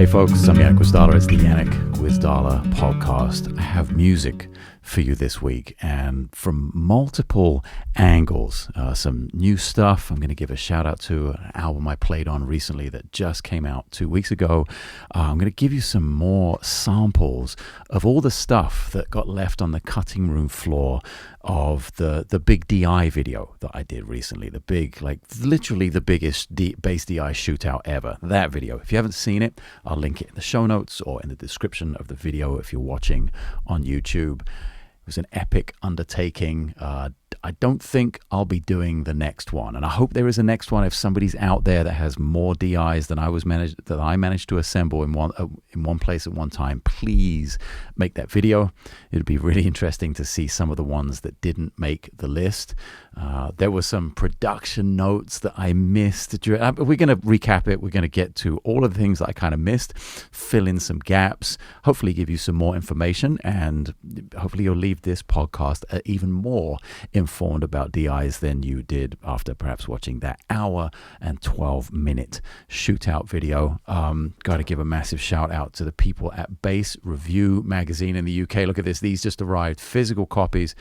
folks, I'm Janek Gwizdala. It's the Janek Gwizdala podcast. I have music for you this week, and from multiple angles, some new stuff. I'm going to give a shout out to an album I played on recently that just came out 2 weeks ago. I'm going to give you some more samples of all the stuff that got left on the cutting room floor of the big DI video that I did recently. The big, like literally the biggest bass DI shootout ever. That video. If you haven't seen it, I'll link it in the show notes or in the description of the video if you're watching on YouTube. It was an epic undertaking. I don't think I'll be doing the next one, and I hope there is a next one. If somebody's out there that has more DIs than I managed to assemble in one place at one time, please make that video. It'd be really interesting to see some of the ones that didn't make the list. There were some production notes that I missed. We're going to recap it. We're going to get to all of the things that I kind of missed, fill in some gaps, hopefully give you some more information, and hopefully you'll leave this podcast even more informed about DIs than you did after perhaps watching that hour and 12-minute shootout video. Got to give a massive shout out to the people at Bass Review magazine in the UK. Look at this. These just arrived, physical copies.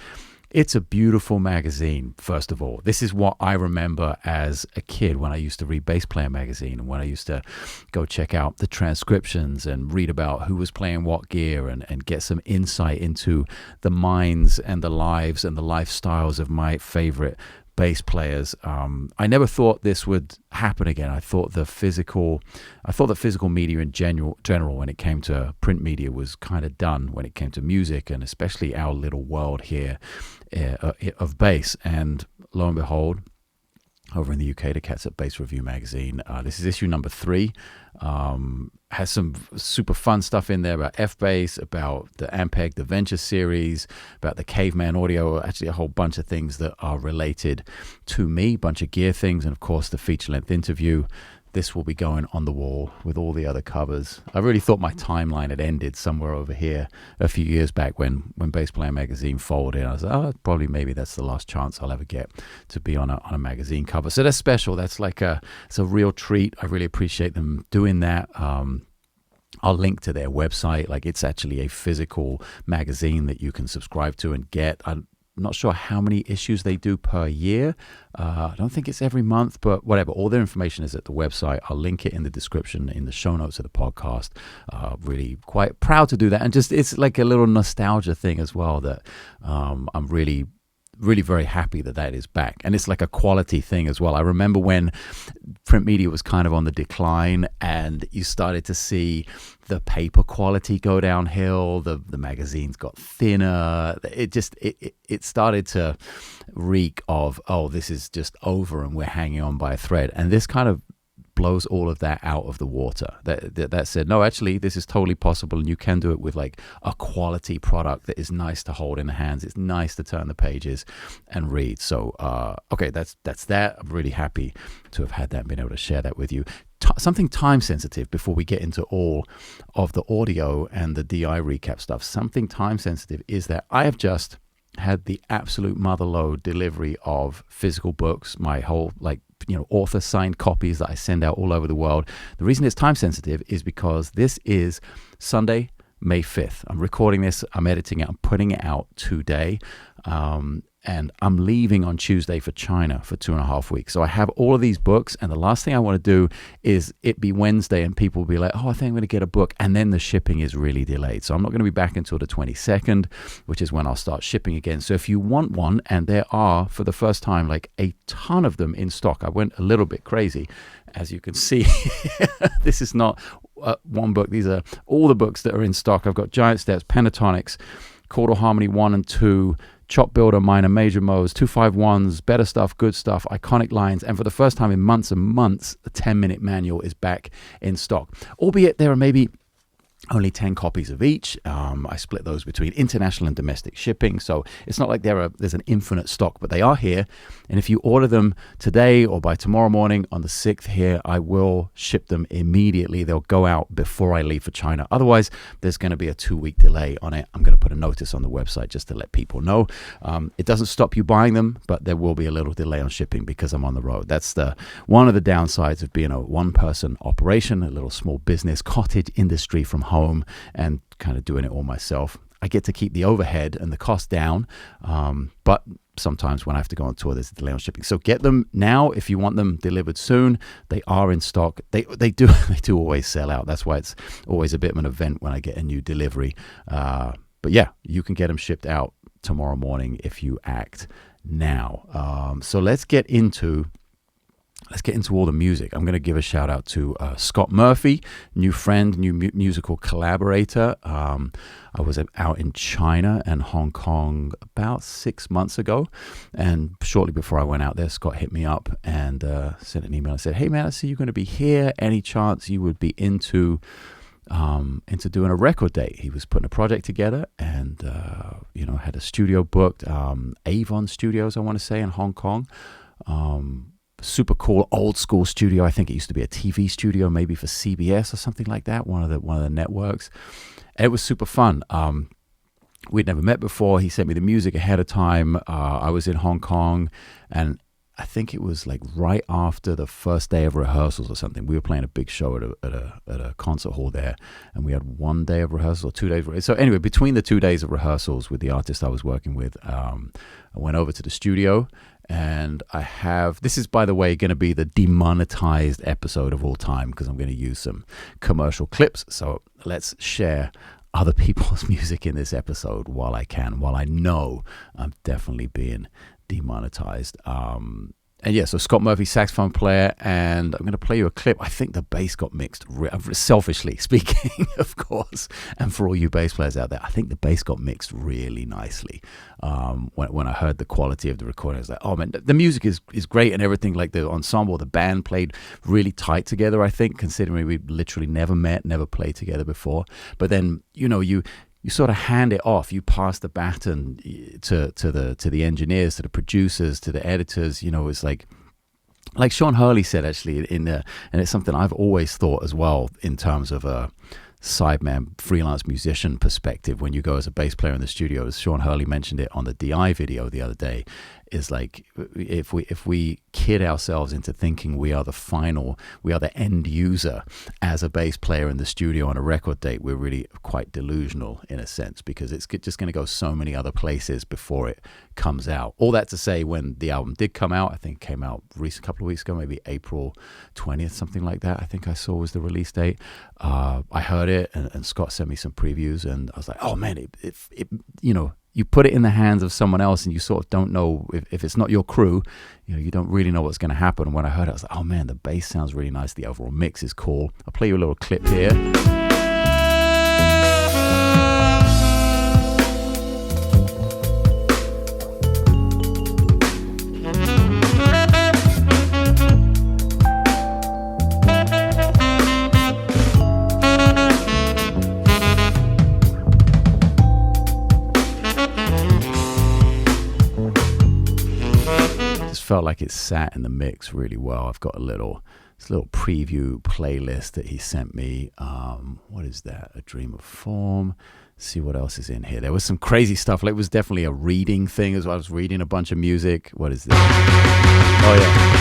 It's a beautiful magazine, first of all. This is what I remember as a kid when I used to read Bass Player magazine, and when I used to go check out the transcriptions and read about who was playing what gear and get some insight into the minds and the lives and the lifestyles of my favorite bass players. I never thought this would happen again. I thought the physical media in general, when it came to print media, was kind of done when it came to music, and especially our little world here of bass. And lo and behold, over in the UK, the cats at Bass Review magazine, this is issue number 3. Has some super fun stuff in there about F-Bass, about the Ampeg, the Venture series, about the Caveman audio, actually a whole bunch of things that are related to me, bunch of gear things, and of course the feature-length interview. This will be going on the wall with all the other covers. I really thought my timeline had ended somewhere over here a few years back when Bass Player magazine folded. I was like, probably maybe that's the last chance I'll ever get to be on a magazine cover. So that's special. That's like it's a real treat. I really appreciate them doing that. I'll link to their website. Like, it's actually a physical magazine that you can subscribe to and get. I'm not sure how many issues they do per year. I don't think it's every month, but whatever. All their information is at the website. I'll link it in the description, in the show notes of the podcast. Really quite proud to do that. And just, it's like a little nostalgia thing as well, that I'm really very happy that is back. And it's like a quality thing as well. I remember when print media was kind of on the decline and you started to see the paper quality go downhill, the magazines got thinner. It started to reek of, oh, this is just over and we're hanging on by a thread. And this kind of blows all of that out of the water. That said, no, actually, this is totally possible, and you can do it with like a quality product that is nice to hold in the hands. It's nice to turn the pages and read. So, okay, that's that. I'm really happy to have had that and been able to share that with you. Something time sensitive before we get into all of the audio and the DI recap stuff. Something time sensitive is that I have just had the absolute motherload delivery of physical books, my whole author signed copies that I send out all over the world. The reason it's time sensitive is because this is Sunday, May 5th. I'm recording this, I'm editing it, I'm putting it out today. And I'm leaving on Tuesday for China for 2.5 weeks. So I have all of these books, and the last thing I want to do is it be Wednesday and people will be like, oh, I think I'm going to get a book, and then the shipping is really delayed. So I'm not going to be back until the 22nd, which is when I'll start shipping again. So if you want one, and there are, for the first time, like a ton of them in stock. I went a little bit crazy. As you can see, this is not one book. These are all the books that are in stock. I've got Giant Steps, Pentatonics, Chordal Harmony 1 and 2, Chop Builder, Minor, Major Modes, 251s, Better Stuff, Good Stuff, Iconic Lines, and for the first time in months and months, the 10-minute manual is back in stock. Albeit there are maybe only 10 copies of each. I split those between international and domestic shipping. So it's not like there's an infinite stock, but they are here. And if you order them today or by tomorrow morning on the 6th here, I will ship them immediately. They'll go out before I leave for China. Otherwise, there's going to be a 2-week delay on it. I'm going to put a notice on the website just to let people know. It doesn't stop you buying them, but there will be a little delay on shipping because I'm on the road. That's one of the downsides of being a one-person operation, a little small business, cottage industry from home, and kind of doing it all myself. I get to keep the overhead and the cost down, but sometimes when I have to go on tour, there's a delay on shipping. So get them now if you want them delivered soon. They are in stock. They do always sell out. That's why it's always a bit of an event when I get a new delivery. But yeah, you can get them shipped out tomorrow morning if you act now. So let's get into all the music. I'm going to give a shout out to Scott Murphy, new friend, new musical collaborator. I was out in China and Hong Kong about 6 months ago, and shortly before I went out there, Scott hit me up and sent an email and said, "Hey man, I see you're going to be here. Any chance you would be into doing a record date?" He was putting a project together and had a studio booked, Avon Studios, I want to say, in Hong Kong. Super cool old school studio. I think it used to be a TV studio, maybe for CBS or something like that, one of the networks. It was super fun. We'd never met before. He sent me the music ahead of time. I was in Hong Kong, and I think it was like right after the first day of rehearsals or something. We were playing a big show at a concert hall there, and we had 1 day of rehearsal or 2 days. So anyway, between the 2 days of rehearsals with the artist I was working with, I went over to the studio. And this is, by the way, going to be the demonetized episode of all time because I'm going to use some commercial clips. So let's share other people's music in this episode while I know I'm definitely being demonetized. And yeah, so Scott Murphy, saxophone player, and I'm going to play you a clip. I think the bass got mixed, selfishly speaking, of course, and for all you bass players out there, I think the bass got mixed really nicely. When I heard the quality of the recording, I was like, oh man, the music is great and everything. Like the ensemble, the band played really tight together, I think, considering we literally never met, never played together before. But then, you sort of hand it off. You pass the baton to the engineers, to the producers, to the editors. It's like Sean Hurley said, actually, and it's something I've always thought as well in terms of a sideman freelance musician perspective. When you go as a bass player in the studio, as Sean Hurley mentioned it on the DI video the other day, is like if we kid ourselves into thinking we are the end user as a bass player in the studio on a record date, we're really quite delusional in a sense, because it's just going to go so many other places before it comes out. All that to say, when the album did come out, I think it came out a couple of weeks ago, maybe April 20th, something like that, I think I saw was the release date. I heard it, and Scott sent me some previews, and I was like, oh man, you put it in the hands of someone else and you sort of don't know if it's not your crew, you don't really know what's going to happen. And when I heard it, I was like, oh man, the bass sounds really nice. The overall mix is cool. I'll play you a little clip here. Felt like it sat in the mix really well. I've got this little preview playlist that he sent me. What is that? A Dream of Form. Let's see what else is in here. There was some crazy stuff. Like, it was definitely a reading thing as well. I was reading a bunch of music. What is this? Oh yeah.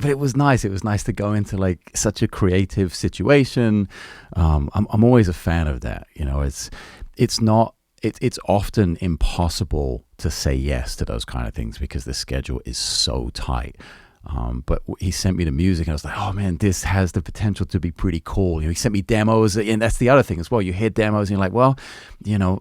But it was nice. It was nice to go into like such a creative situation. I'm always a fan of that. It's often impossible to say yes to those kind of things because the schedule is so tight. But he sent me the music, and I was like, oh man, this has the potential to be pretty cool. He sent me demos, and that's the other thing as well. You hear demos, and you're like, well,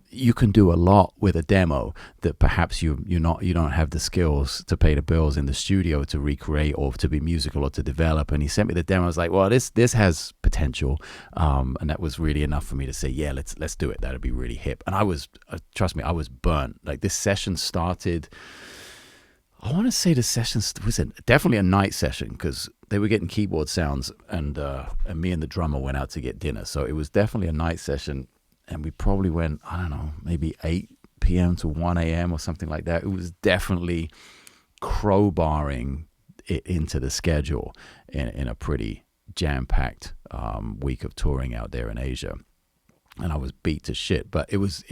you can do a lot with a demo that perhaps you don't have the skills to pay the bills in the studio to recreate or to be musical or to develop. And he sent me the demo. I was like, well, this has potential, and that was really enough for me to say, yeah, let's do it. That'd be really hip. And I was, trust me, I was burnt. Like, this session started. I want to say the session was definitely a night session because they were getting keyboard sounds, and me and the drummer went out to get dinner. So it was definitely a night session, and we probably went, I don't know, maybe 8 p.m. to 1 a.m. or something like that. It was definitely crowbarring it into the schedule in a pretty jam-packed week of touring out there in Asia. And I was beat to shit, but it was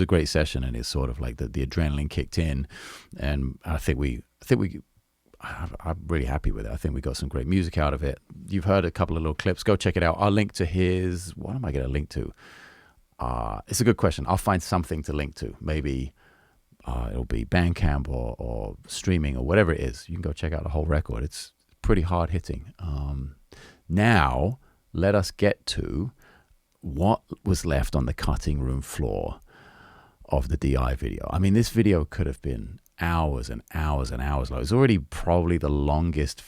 a great session, and it's sort of like the adrenaline kicked in, and I'm really happy with it. I think we got some great music out of it. You've heard a couple of little clips. Go check it out. I'll link to his. What am I going to link to? It's a good question. I'll find something to link to. Maybe it'll be Bandcamp or streaming or whatever it is. You can go check out the whole record. It's pretty hard hitting. Now let us get to what was left on the cutting room floor of the DI video. I mean, this video could have been hours and hours and hours long. It's already probably the longest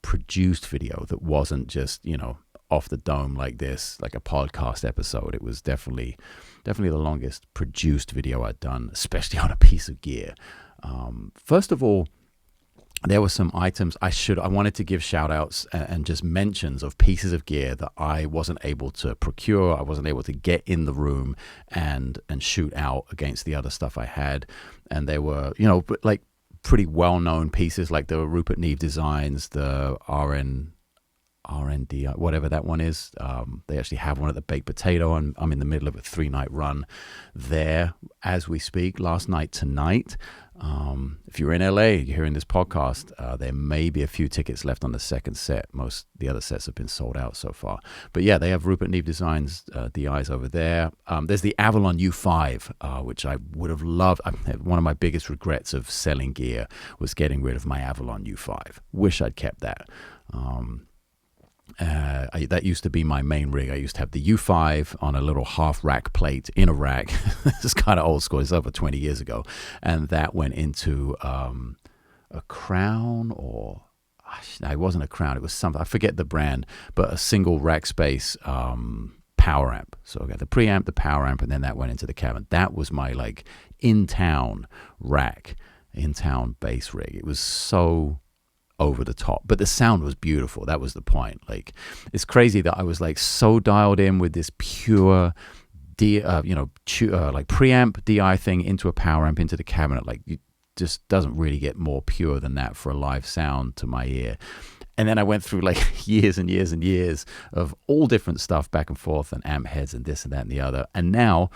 produced video that wasn't just, off the dome like this, like a podcast episode. It was definitely the longest produced video I'd done, especially on a piece of gear. First of all, there were some items I wanted to give shout outs and just mentions of pieces of gear that I wasn't able to procure. I wasn't able to get in the room and shoot out against the other stuff I had. And they were, like pretty well-known pieces, like the Rupert Neve designs, the RND, whatever that one is. They actually have one at the Baked Potato, and I'm in the middle of a 3-night run there as we speak. Last night tonight. If you're in LA, you're hearing this podcast, there may be a few tickets left on the second set. Most the other sets have been sold out so far. But yeah, they have Rupert Neve Designs DIs over there. There's the Avalon U5, which I would have loved. One of my biggest regrets of selling gear was getting rid of my Avalon U5. Wish I'd kept that. That used to be my main rig. I used to have the U5 on a little half rack plate in a rack. It's kind of old school. It's over 20 years ago. And that went into a Crown, or it wasn't a Crown. It was something, I forget the brand, but a single rack space power amp. So I got the preamp, the power amp, and then that went into the cabin. That was my like in-town rack, in-town bass rig. It was so over the top, but the sound was beautiful. That was the point. Like, it's crazy that I was like so dialed in with this pure like preamp DI thing into a power amp into the cabinet. Like, it just doesn't really get more pure than that for a live sound to my ear. And then I went through like years and years and years of all different stuff back and forth, and amp heads and this and that and the other. And now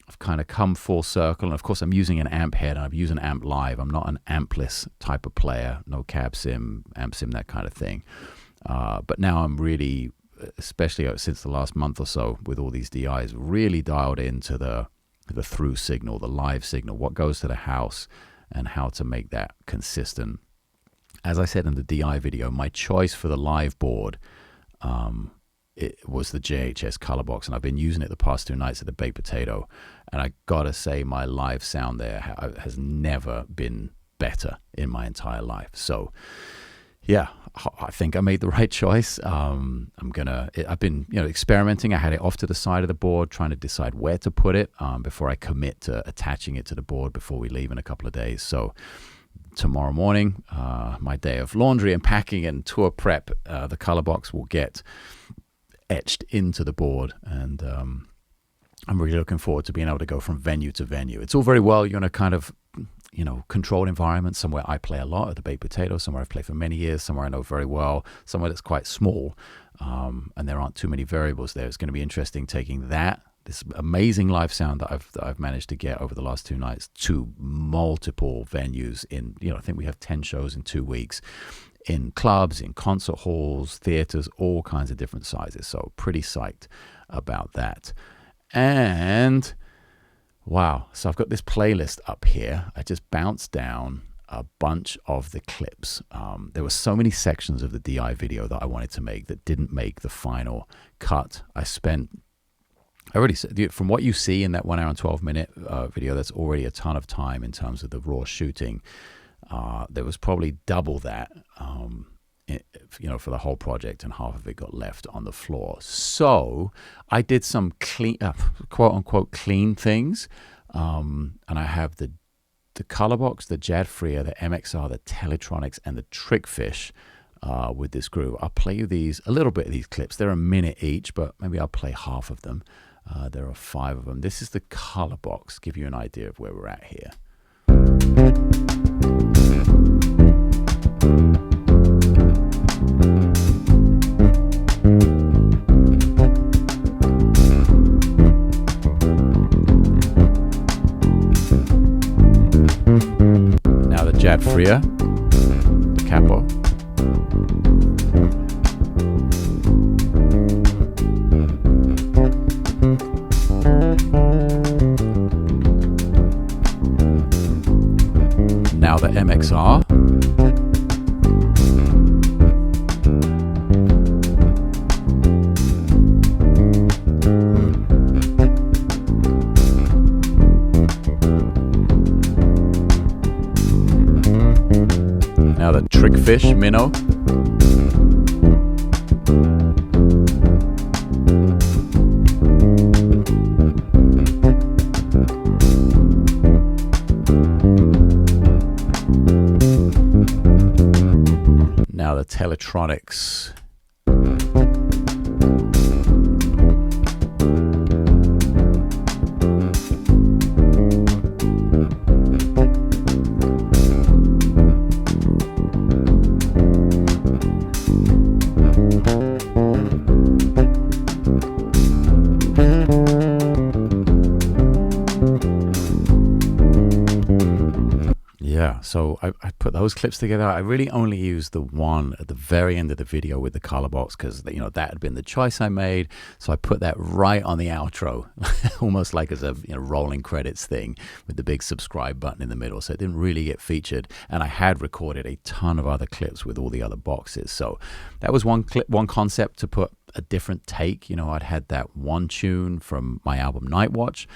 I've kind of come full circle, and of course I'm using an amp head, and I've used an amp live. I'm not an ampless type of player, no cab sim, amp sim, that kind of thing. But now I'm really, especially since the last month or so with all these DIs, really dialed into the through signal, the live signal, what goes to the house, and how to make that consistent. As I said in the DI video, my choice for the live board it was the JHS color box, and I've been using it the past 2 nights at the Baked Potato, and I gotta say my live sound there has never been better in my entire life. So yeah, I think I made the right choice. I've been experimenting. I had it off to the side of the board, trying to decide where to put it before I commit to attaching it to the board before we leave in a couple of days. So tomorrow morning, my day of laundry and packing and tour prep, the color box will get etched into the board, and I'm really looking forward to being able to go from venue to venue. It's all very well, you're in a kind of controlled environment, somewhere I play a lot at the Baked Potato, somewhere I've played for many years, somewhere I know very well, somewhere that's quite small, and there aren't too many variables there. It's going to be interesting taking this amazing live sound that I've managed to get over the last 2 nights to multiple venues in, I think we have 10 shows in 2 weeks, in clubs, in concert halls, theaters, all kinds of different sizes. So pretty psyched about that. And wow, so I've got this playlist up here. I just bounced down a bunch of the clips. There were so many sections of the DI video that I wanted to make that didn't make the final cut. I already said, from what you see in that 1 hour and 12-minute video, that's already a ton of time in terms of the raw shooting. There was probably double that, for the whole project, and half of it got left on the floor. So I did some clean, quote unquote, clean things. And I have the color box, the Jad Freer, the MXR, the Teletronics, and the Trickfish with this groove. I'll play you a little bit of these clips. They're a minute each, but maybe I'll play half of them. There are 5 of them. This is the color box, give you an idea of where we're at here. Now the Jad Freer, the capo. Now the MXR. Now the Trickfish Minnow. Now the Teletronics. Yeah, so I put those clips together. I really only used the one at the very end of the video with the color box because, that had been the choice I made. So I put that right on the outro, almost like as a rolling credits thing with the big subscribe button in the middle. So it didn't really get featured. And I had recorded a ton of other clips with all the other boxes. So that was one concept to put a different take. I'd had that one tune from my album Night Watch,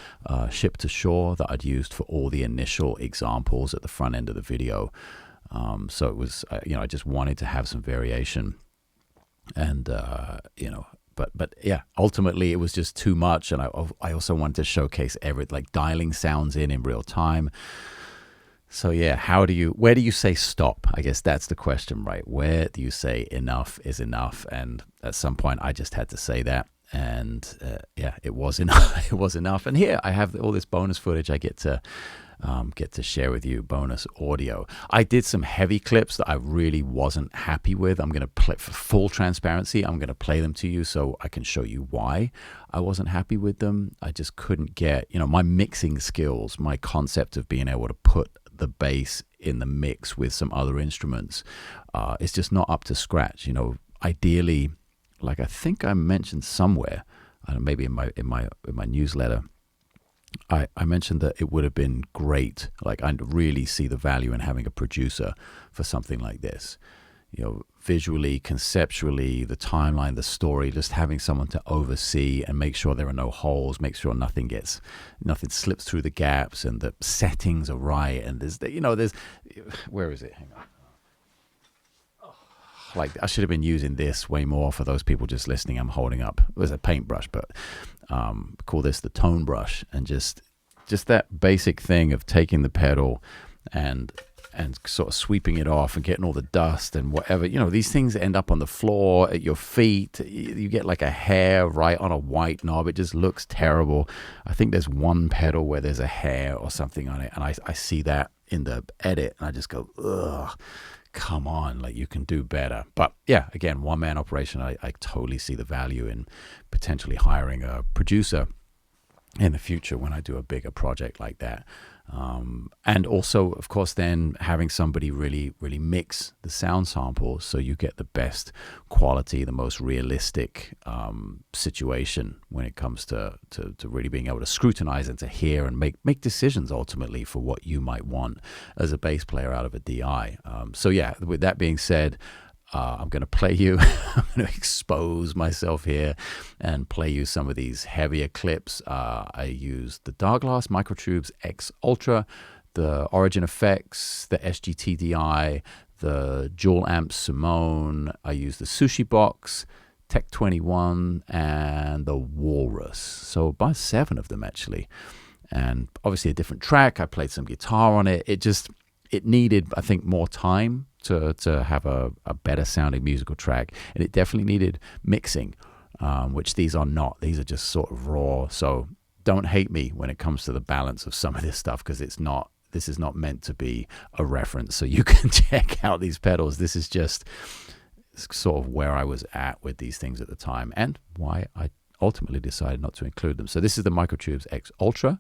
Ship to Shore, that I'd used for all the initial examples at the front end of the video. So it was, I just wanted to have some variation, and but yeah, ultimately it was just too much, and I also wanted to showcase dialing sounds in real time. So yeah, where do you say stop? I guess that's the question, right? Where do you say enough is enough? And at some point I just had to say that, and it was enough. It was enough. And here I have all this bonus footage I get to share with you, bonus audio. I did some heavy clips that I really wasn't happy with. I'm going to play, for full transparency, I'm going to play them to you so I can show you why I wasn't happy with them. I just couldn't get, my mixing skills, my concept of being able to put the bass in the mix with some other instruments, it's just not up to scratch. Ideally, like I think I mentioned somewhere, maybe in my newsletter, I mentioned that it would have been great. Like, I really see the value in having a producer for something like this. Visually, conceptually, the timeline, the story, just having someone to oversee and make sure there are no holes, make sure nothing slips through the gaps, and the settings are right. And where is it? Hang on. Like, I should have been using this way more for those people just listening. I'm holding up, it was a paintbrush, but call this the tone brush, and just that basic thing of taking the pedal and sort of sweeping it off and getting all the dust and whatever. These things end up on the floor at your feet. You get like a hair right on a white knob. It just looks terrible. I think there's one pedal where there's a hair or something on it, and I see that in the edit, and I just go, ugh, come on, like, you can do better. But yeah, again, one-man operation. I totally see the value in potentially hiring a producer in the future when I do a bigger project like that. And also, of course, then having somebody really, really mix the sound samples so you get the best quality, the most realistic situation when it comes to really being able to scrutinize and to hear and make decisions ultimately for what you might want as a bass player out of a DI. So yeah, with that being said, I'm going to play you, I'm going to expose myself here and play you some of these heavier clips. I used the Darkglass Microtubes X Ultra, the Origin Effects, the SGT DI, the Dual Amp Simone. I used the Sushi Box, Tech 21, and the Walrus. So about 7 of them actually. And obviously a different track. I played some guitar on it. It needed, I think, more time to have a better sounding musical track, and it definitely needed mixing, which these are not. These are just sort of raw. So don't hate me when it comes to the balance of some of this stuff, because this is not meant to be a reference so you can check out these pedals. This is just sort of where I was at with these things at the time and why I ultimately decided not to include them. So this is the Microtubes X Ultra.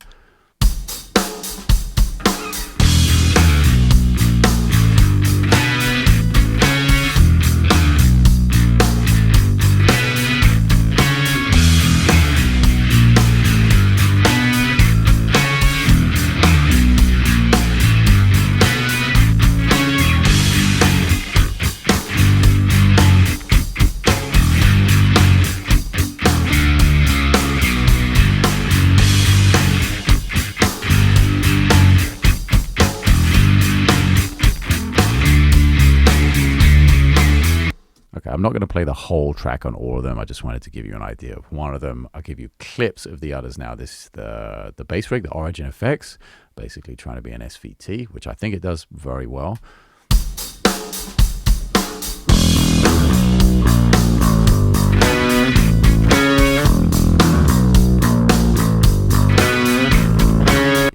I'm not going to play the whole track on all of them. I just wanted to give you an idea of one of them. I'll give you clips of the others now. This is the bass rig, the Origin Effects, basically trying to be an SVT, which I think it does very well.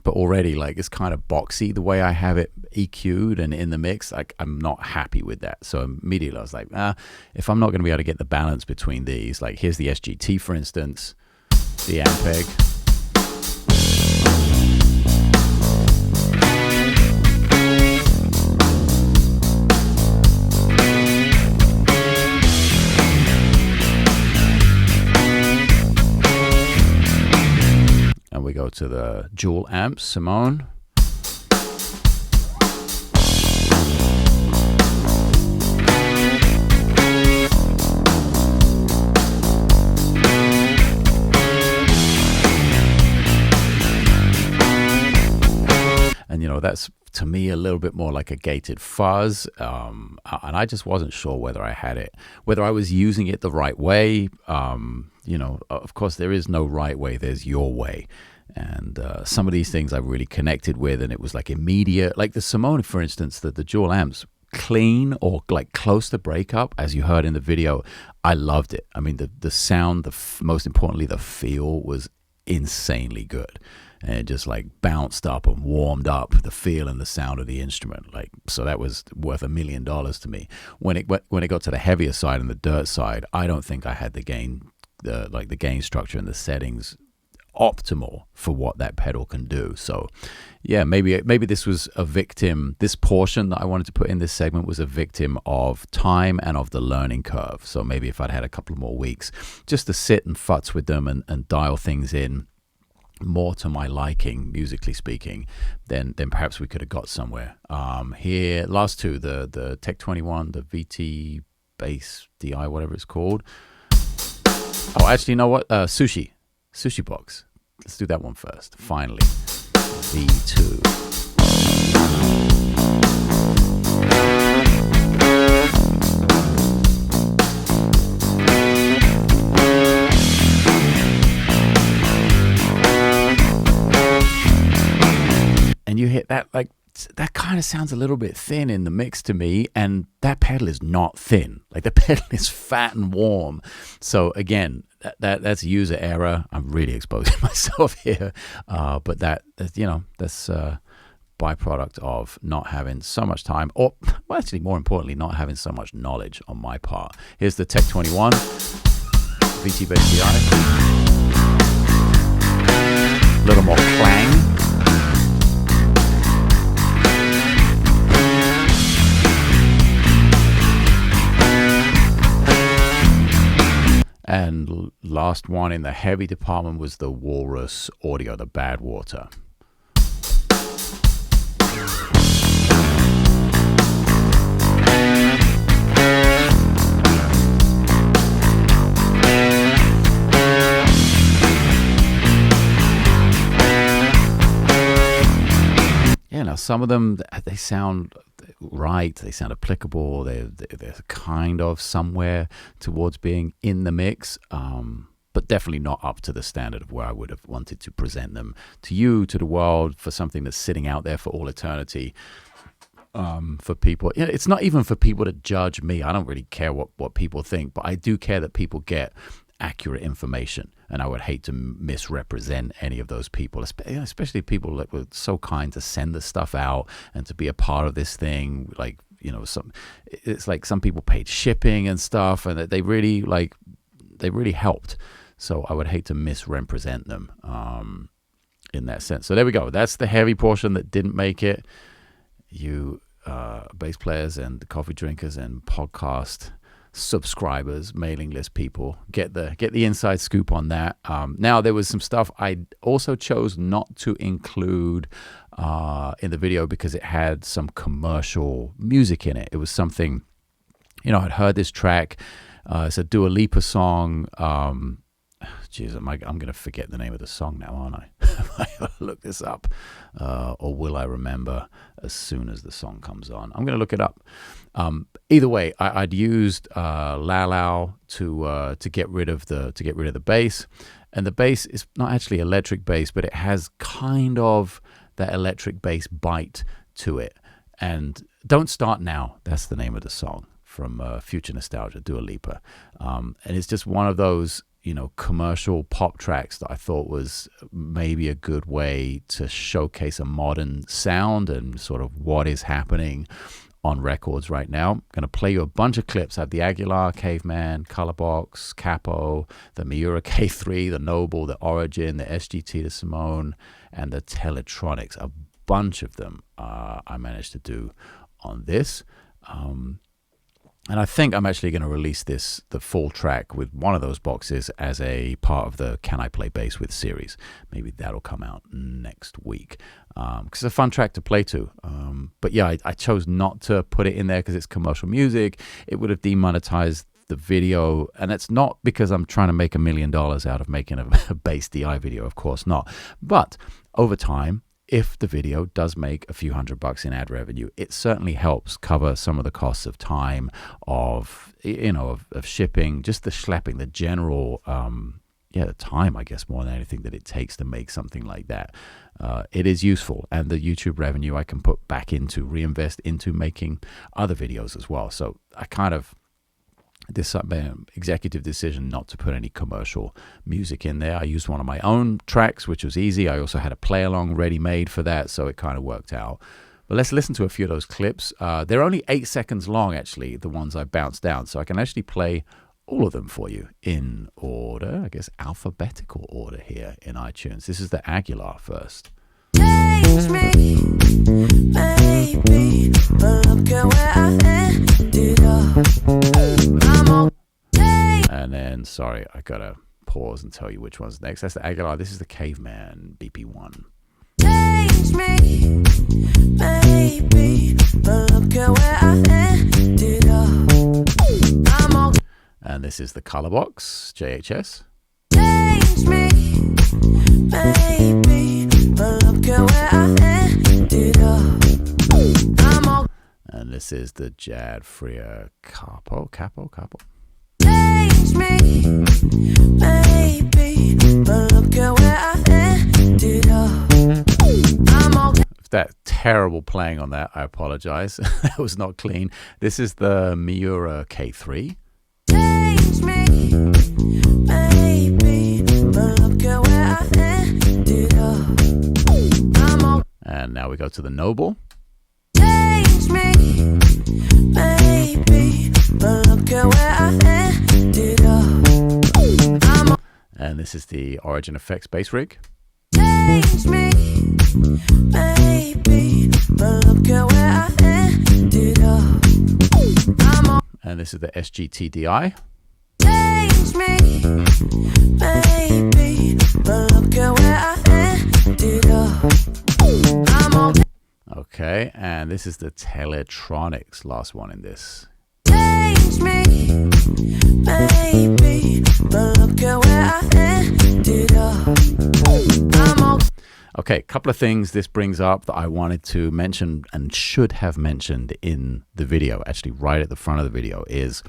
But already, like, it's kind of boxy the way I have it EQ'd and in the mix. Like, I'm not happy with that. So immediately I was like, if I'm not going to be able to get the balance between these, like, here's the SGT, for instance, the Ampeg. And we go to the Dual Amp Simone. And, you know, that's to me a little bit more like a gated fuzz. And I just wasn't sure whether I had it, whether I was using it the right way. You know, of course, there is no right way. There's your way. And some of these things I really connected with, and it was like immediate. Like the Simone, for instance, the dual amps, clean or like close to breakup, as you heard in the video. I loved it. I mean, the sound, most importantly, the feel was insanely good. And it just like bounced up and warmed up the feel and the sound of the instrument. Like, so that was worth $1 million to me. When it got to the heavier side and the dirt side, I don't think I had the gain structure and the settings optimal for what that pedal can do. So yeah, maybe this was a victim. This portion that I wanted to put in this segment was a victim of time and of the learning curve. So maybe if I'd had a couple more weeks just to sit and futz with them and dial things in more to my liking, musically speaking, then perhaps we could have got somewhere. Here, last two, the Tech 21, the VT Bass DI, whatever it's called. Oh, actually, you know what? Sushi Box. Let's do that one first. Finally, V2. And you hit that, like, that kind of sounds a little bit thin in the mix to me, and that pedal is not thin. Like, the pedal is fat and warm. So again, that's user error. I'm really exposing myself here, but that's byproduct of not having so much time, or well, actually more importantly, not having so much knowledge on my part. Here's the Tech 21 VT Bass DI. A little more clang. And last one in the heavy department was the Walrus Audio, the Badwater. Yeah, now some of them, they sound right, they sound applicable, they're kind of somewhere towards being in the mix, but definitely not up to the standard of where I would have wanted to present them to you, to the world, for something that's sitting out there for all eternity. For people, it's not even for people to judge me. I don't really care what people think, but I do care that people get accurate information, and I would hate to misrepresent any of those people, especially people that were so kind to send the stuff out and to be a part of this thing. Like, it's like some people paid shipping and stuff, and they really helped. So I would hate to misrepresent them in that sense. So there we go. That's the heavy portion that didn't make it. You bass players and coffee drinkers and podcast subscribers, mailing list people, get the inside scoop on that. Now, there was some stuff I also chose not to include in the video because it had some commercial music in it. It was something, I'd heard this track. It's a Dua Lipa song. I'm going to forget the name of the song now, aren't I? I gotta look this up, or will I remember as soon as the song comes on? I'm going to look it up. Either way, I'd used Lao to get rid of the bass, and the bass is not actually electric bass, but it has kind of that electric bass bite to it. And Don't Start Now, that's the name of the song from Future Nostalgia, Dua Lipa, and it's just one of those commercial pop tracks that I thought was maybe a good way to showcase a modern sound and sort of what is happening on records right now. I'm going to play you a bunch of clips. I have the Aguilar, Caveman, Colorbox, Capo, the Miura K3, the Noble, the Origin, the SGT, the Simone, and the Teletronics. A bunch of them I managed to do on this. And I think I'm actually going to release the full track with one of those boxes as a part of the Can I Play Bass With series. Maybe that'll come out next week, because it's a fun track to play to. But yeah, I chose not to put it in there because it's commercial music. It would have demonetized the video, and it's not because I'm trying to make $1 million out of making a bass DI video, of course not. But over time, if the video does make a few $100 in ad revenue, it certainly helps cover some of the costs of time, of shipping, just the schlepping, the general, the time, I guess, more than anything that it takes to make something like that. It is useful, and the YouTube revenue I can put back into, reinvest into making other videos as well. So I kind of this executive decision not to put any commercial music in there. I used one of my own tracks, which was easy. I also had a play along ready made for that, so it kind of worked out. But let's listen to a few of those clips. They're only 8 seconds long, actually, the ones I bounced down, so I can actually play all of them for you in order, I guess alphabetical order here in iTunes. This is the Aguilar first. Change me, baby, but look at where I ended up. And then, sorry, I gotta pause and tell you which one's next. That's the Aguilar. This is the Caveman, BP1. Change me, baby, but look at where I ended up. And this is the Colorbox, JHS. Change me, baby, but look at where I ended up. And this is the Jad Freer Capo. Change me, baby, but look at where I ended up. That terrible playing on that, I apologize. That was not clean. This is the Miura K3. Change me, baby, but look at where I ended up. And now we go to the Noble. Change me, baby, but look at where I ended up. And this is the Origin Effects bass rig. Change me, baby, but look at where I ended up. And this is the SGT DI. change me, maybe, but look at where I ended up. I'm okay. Okay, and this is the Teletronics, last one in this. Change me, maybe, but look at where I ended up. I'm okay. Okay, a couple of things this brings up that I wanted to mention and should have mentioned in the video, actually right at the front of the video, is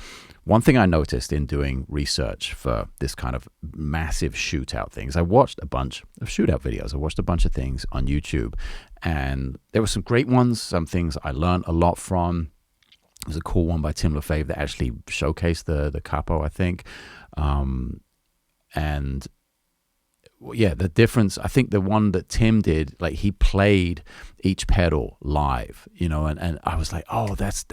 one thing I noticed in doing research for this kind of massive shootout things. I watched a bunch of shootout videos. I watched a bunch of things on YouTube, and there were some great ones, some things I learned a lot from. There was a cool one by Tim LaFave that actually showcased the capo, I think. And yeah, the difference, I think the one that Tim did, like he played each pedal live, and I was like, oh, that's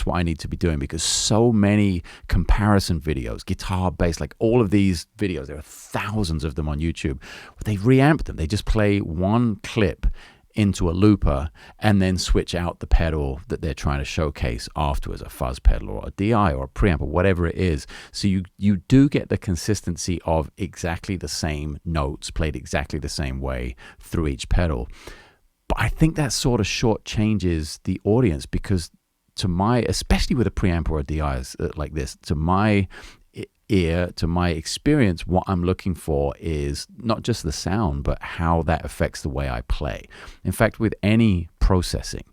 what I need to be doing, because so many comparison videos, guitar, bass, like all of these videos, there are thousands of them on YouTube. They reamp them. They just play one clip into a looper and then switch out the pedal that they're trying to showcase afterwards, a fuzz pedal or a DI or a preamp or whatever it is. So you do get the consistency of exactly the same notes played exactly the same way through each pedal. But I think that sort of shortchanges the audience, because especially with a preamp or a DI like this, to my ear, to my experience, what I'm looking for is not just the sound, but how that affects the way I play. In fact, with any processing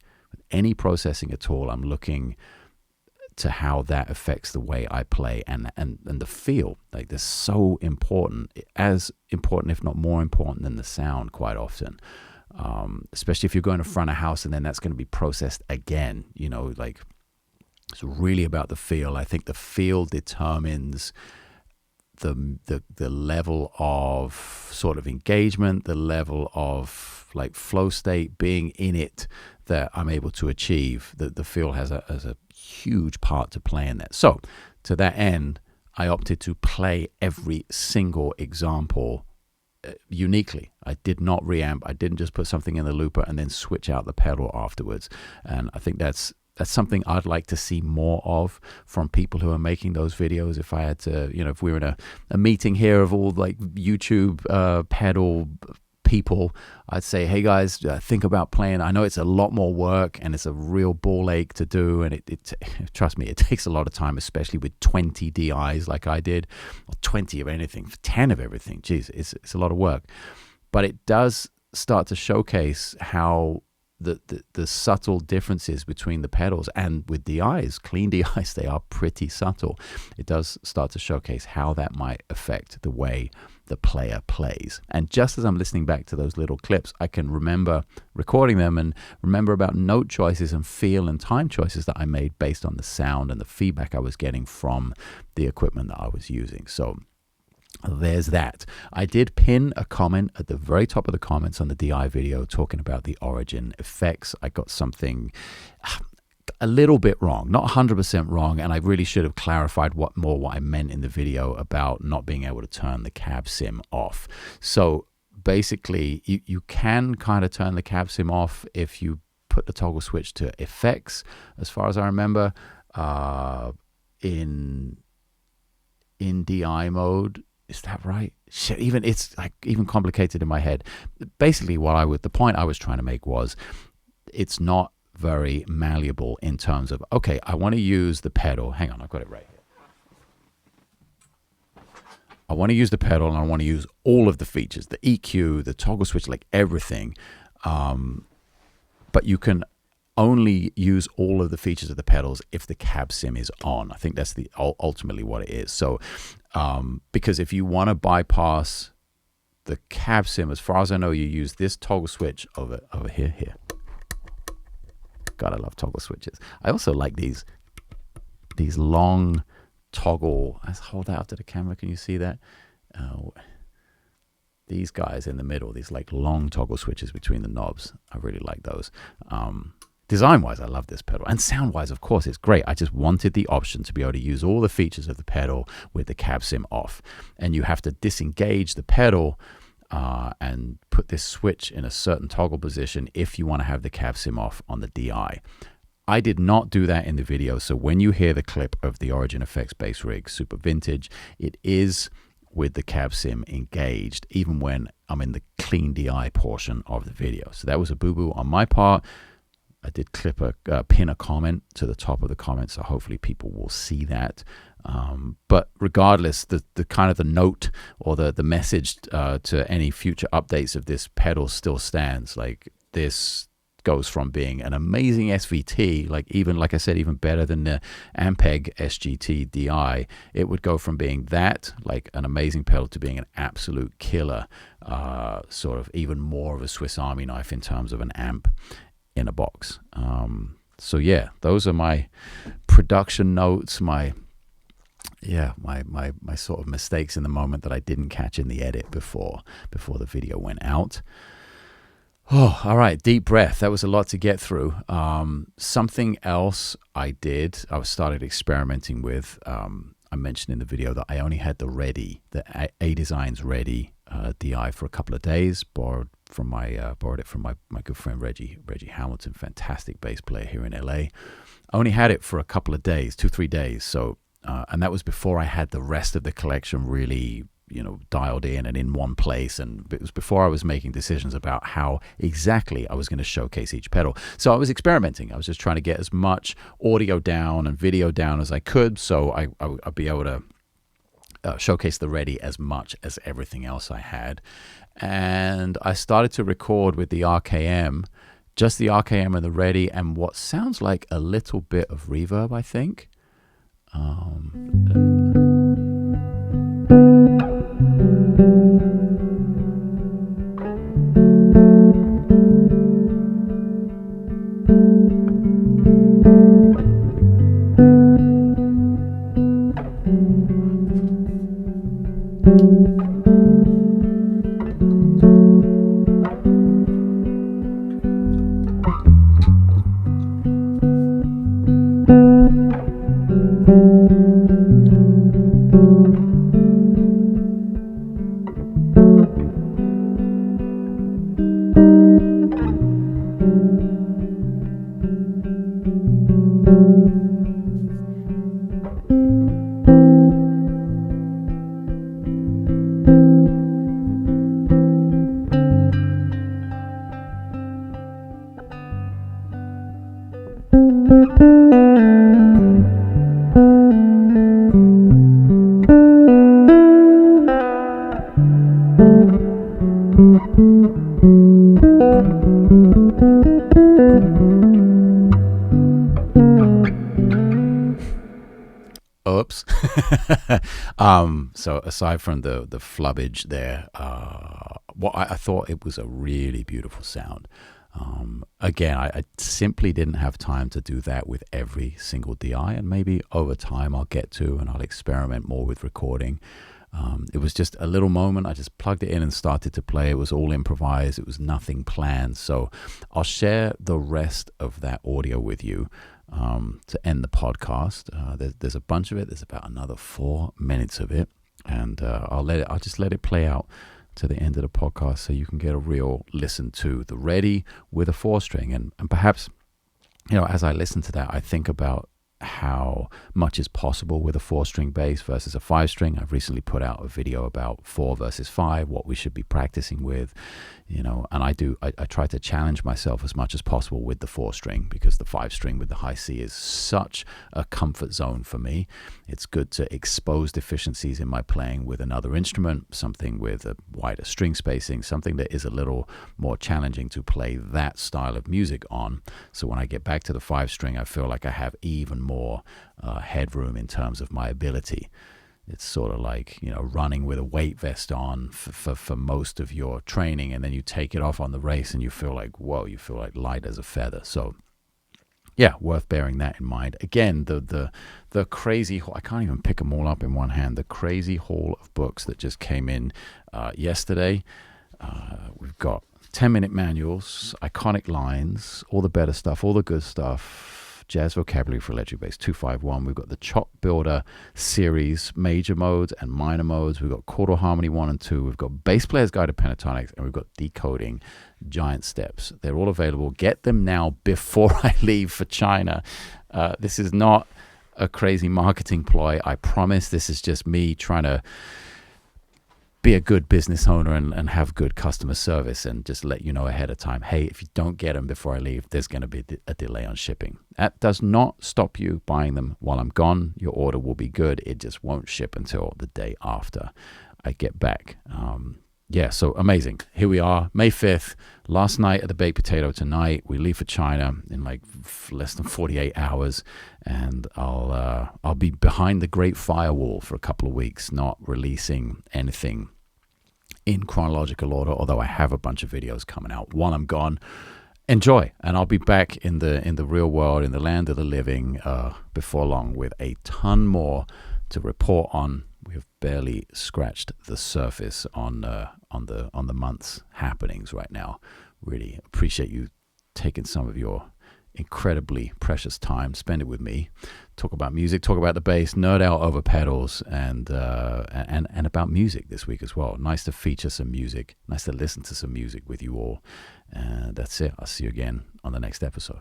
at all, I'm looking to how that affects the way I play and the feel. Like, they're so important, as important, if not more important than the sound quite often. Especially if you're going to front a house and then that's going to be processed again, like, it's really about the feel. I think the feel determines the level of sort of engagement, the level of like flow state, being in it, that I'm able to achieve. The feel has a huge part to play in that. So to that end, I opted to play every single example uniquely. I did not reamp. I didn't just put something in the looper and then switch out the pedal afterwards. And I think that's something I'd like to see more of from people who are making those videos. If I had to, if we were in a meeting here of all like YouTube pedal people, I'd say, hey guys, think about playing. I know it's a lot more work and it's a real ball ache to do, and it trust me, it takes a lot of time, especially with 20 DIs like I did, or 20 of anything, 10 of everything. Geez, it's a lot of work. But it does start to showcase how the subtle differences between the pedals, and with DIs, clean DIs, they are pretty subtle. It does start to showcase how that might affect the way the player plays. And just as I'm listening back to those little clips, I can remember recording them and remember about note choices and feel and time choices that I made based on the sound and the feedback I was getting from the equipment that I was using. So there's that. I did pin a comment at the very top of the comments on the DI video talking about the origin effects. I got something a little bit wrong, not 100% wrong, and I really should have clarified what I meant in the video about not being able to turn the cab sim off. So basically, you can kind of turn the cab sim off if you put the toggle switch to effects, as far as I remember, in DI mode. Is that right? Shit, it's like even complicated in my head. Basically, the point I was trying to make was, it's not very malleable in terms of, okay, I want to use the pedal. Hang on, I've got it right here. I want to use the pedal and I want to use all of the features, the EQ, the toggle switch, like everything. But you can only use all of the features of the pedals if the cab sim is on. I think that's ultimately what it is. So because if you want to bypass the cab sim, as far as I know, you use this toggle switch over here. God, I love toggle switches. I also like these long toggle. Let's hold that up to the camera. Can you see that? These guys in the middle, these like long toggle switches between the knobs. I really like those. Design-wise, I love this pedal. And sound-wise, of course, it's great. I just wanted the option to be able to use all the features of the pedal with the cab sim off. And you have to disengage the pedal and put this switch in a certain toggle position if you want to have the cab sim off on the DI. I did not do that in the video. So when you hear the clip of the Origin Effects bass rig, super vintage, it is with the cab sim engaged, even when I'm in the clean DI portion of the video. So that was a boo-boo on my part. I did pin a comment to the top of the comment, so hopefully people will see that. But regardless, the kind of the note or the message to any future updates of this pedal still stands. Like, this goes from being an amazing SVT, like I said, even better than the Ampeg SGT DI. It would go from being that, like an amazing pedal, to being an absolute killer, sort of even more of a Swiss Army knife in terms of an amp in a box. So yeah, those are my production notes, my sort of mistakes in the moment that I didn't catch in the edit before the video went out. Oh, all right, deep breath. That was a lot to get through. Something else I started experimenting with. I mentioned in the video that I only had the A-Designs Ready DI for a couple of days. Borrowed it from my good friend Reggie Hamilton, fantastic bass player here in LA. I only had it for a couple of days, 2-3 days. So, and that was before I had the rest of the collection really, dialed in and in one place, and it was before I was making decisions about how exactly I was going to showcase each pedal. So I was experimenting. I was just trying to get as much audio down and video down as I could, so I'd be able to showcase the Ready as much as everything else I had. And I started to record with the RKM, just the RKM and the Ready, and what sounds like a little bit of reverb, I think. Oops. So aside from the flubbage there, I thought it was a really beautiful sound. Again, I simply didn't have time to do that with every single DI, and maybe over time I'll get to, and I'll experiment more with recording. It was just a little moment. I just plugged it in and started to play. It was all improvised. It was nothing planned. So I'll share the rest of that audio with you to end the podcast. There's a bunch of it. There's about another 4 minutes of it, and I'll just let it play out to the end of the podcast so you can get a real listen to the Ready with a 4-string. And perhaps, as I listen to that, I think about how much is possible with a 4-string bass versus a 5-string. I've recently put out a video about 4 versus 5, what we should be practicing with, and I try to challenge myself as much as possible with the 4-string, because the 5-string with the high C is such a comfort zone for me. It's good to expose deficiencies in my playing with another instrument, something with a wider string spacing, something that is a little more challenging to play that style of music on. So when I get back to the 5-string, I feel like I have even more headroom in terms of my ability. It's sort of like, running with a weight vest on for most of your training, and then you take it off on the race and you feel like, whoa, you feel like light as a feather. So yeah, worth bearing that in mind. Again, the crazy, I can't even pick them all up in one hand, the crazy haul of books that just came in yesterday. We've got 10-minute manuals, iconic lines, all the better stuff, all the good stuff, Jazz Vocabulary for Electric Bass 251. We've got the Chop Builder series, major modes and minor modes. We've got Chordal Harmony 1 and 2. We've got Bass Player's Guide to Pentatonics, and we've got Decoding Giant Steps. They're all available. Get them now before I leave for China. This is not a crazy marketing ploy. I promise this is just me trying to be a good business owner and have good customer service, and just let you know ahead of time, hey, if you don't get them before I leave, there's going to be a delay on shipping. That does not stop you buying them while I'm gone. Your order will be good. It just won't ship until the day after I get back. So amazing. Here we are, May 5th, last night at the Baked Potato. Tonight we leave for China in like less than 48 hours, and I'll be behind the Great Firewall for a couple of weeks, not releasing anything in chronological order, although I have a bunch of videos coming out while I'm gone. Enjoy, and I'll be back in the real world, in the land of the living, before long, with a ton more to report on. We have barely scratched the surface on the month's happenings right now. Really appreciate you taking some of your incredibly precious time, spend it with me, talk about music, talk about the bass, nerd out over pedals, and about music this week as well. Nice to feature some music, nice to listen to some music with you all. And that's it. I'll see you again on the next episode.